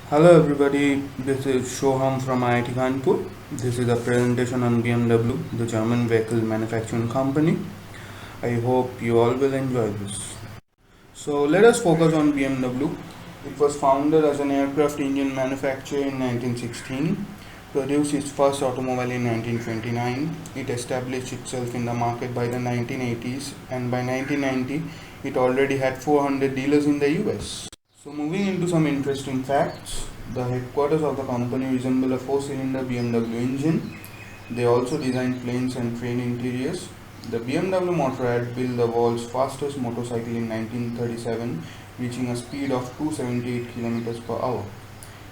Hello everybody, this is Shoham from IIT Kanpur. This is a presentation on BMW, the German vehicle manufacturing company. I hope you all will enjoy this. So let us focus on BMW. It was founded as an aircraft engine manufacturer in 1916, produced its first automobile in 1929. It established itself in the market by the 1980s, and by 1990 it already had 400 dealers in the US. So moving into some interesting facts, the headquarters of the company resemble a four-cylinder BMW engine. They also design planes and train interiors. The BMW Motorrad built the world's fastest motorcycle in 1937, reaching a speed of 278 km per hour.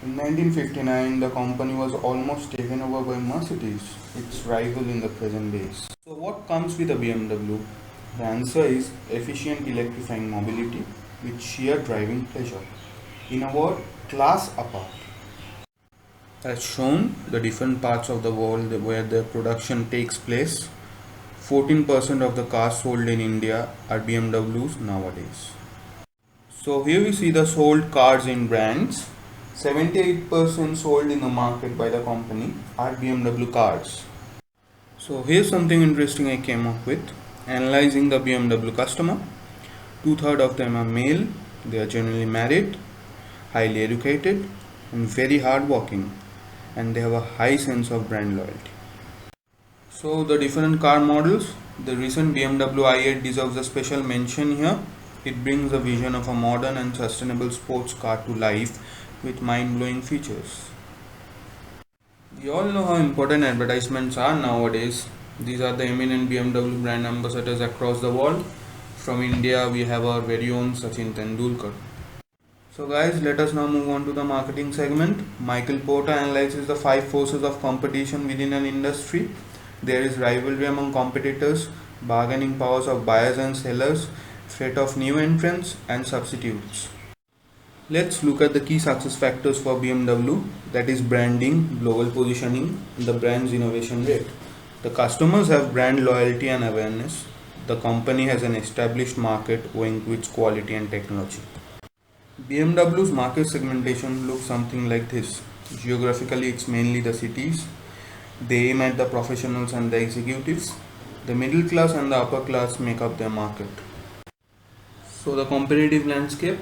In 1959, the company was almost taken over by Mercedes, its rival in the present days. So what comes with a BMW? The answer is efficient electrifying mobility with sheer driving pleasure. In a word, class apart. As shown, the different parts of the world where the production takes place, 14% of the cars sold in India are BMWs nowadays. So here we see the sold cars in brands. 78% sold in the market by the company are BMW cars. So here's something interesting I came up with. Analyzing the BMW customer, two-thirds of them are male, they are generally married, highly educated, and very hardworking, and they have a high sense of brand loyalty. So the different car models, the recent BMW i8 deserves a special mention here. It brings the vision of a modern and sustainable sports car to life with mind-blowing features. We all know how important advertisements are nowadays. These are the eminent BMW brand ambassadors across the world. From India, we have our very own Sachin Tendulkar. So guys, let us now move on to the marketing segment. Michael Porter analyzes the five forces of competition within an industry. There is rivalry among competitors, bargaining powers of buyers and sellers, threat of new entrants, and substitutes. Let's look at the key success factors for BMW, that is branding, global positioning, and the brand's innovation rate. The customers have brand loyalty and awareness. The company has an established market owing to its quality and technology. BMW's market segmentation looks something like this. Geographically, it's mainly the cities. They aim at the professionals and the executives. The middle class and the upper class make up their market. So the competitive landscape.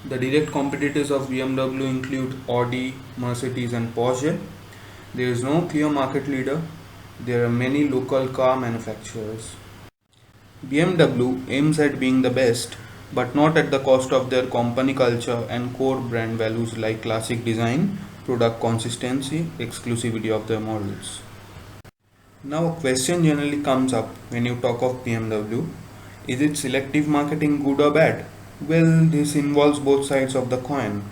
The direct competitors of BMW include Audi, Mercedes and Porsche. There is no clear market leader. There are many local car manufacturers. BMW aims at being the best, but not at the cost of their company culture and core brand values like classic design, product consistency, exclusivity of their models. Now a question generally comes up when you talk of BMW. Is it selective marketing good or bad? Well, this involves both sides of the coin.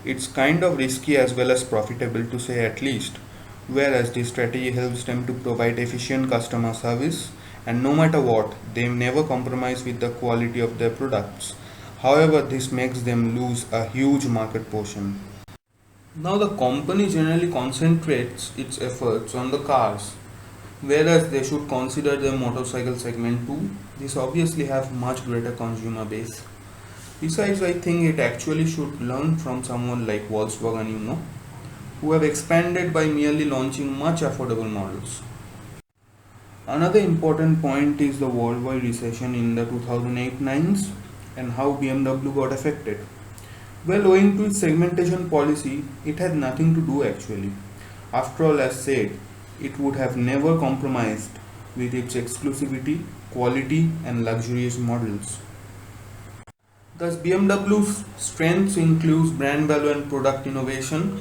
It's kind of risky as well as profitable to say at least, whereas this strategy helps them to provide efficient customer service and no matter what, they never compromise with the quality of their products. However, this makes them lose a huge market portion. Now the company generally concentrates its efforts on the cars, whereas they should consider the motorcycle segment too. This obviously have much greater consumer base. Besides, I think it actually should learn from someone like Volkswagen, who have expanded by merely launching much affordable models. Another important point is the worldwide recession in the 2008-9s and how BMW got affected. Well, owing to its segmentation policy, it had nothing to do actually. After all, as said, it would have never compromised with its exclusivity, quality and luxurious models. Thus, BMW's strengths includes brand value and product innovation.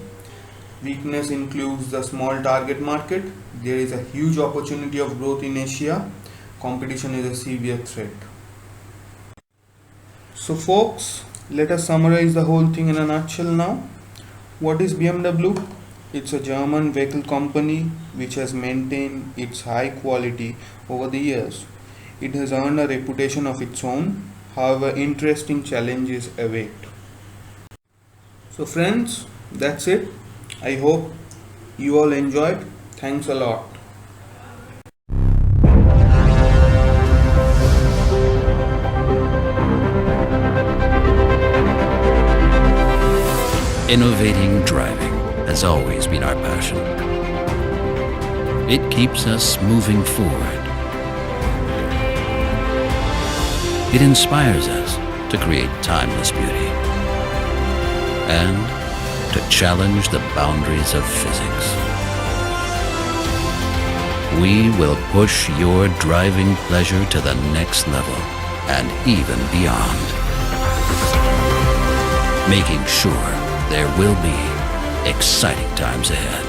Weakness includes the small target market. There is a huge opportunity of growth in Asia. Competition is a severe threat. So folks, let us summarize the whole thing in a nutshell now. What is BMW? It's a German vehicle company which has maintained its high quality over the years. It has earned a reputation of its own. However, interesting challenges await. So friends, that's it. I hope you all enjoyed. Thanks a lot. Innovating driving has always been our passion. It keeps us moving forward. It inspires us to create timeless beauty and to challenge the boundaries of physics. We will push your driving pleasure to the next level and even beyond, making sure there will be exciting times ahead.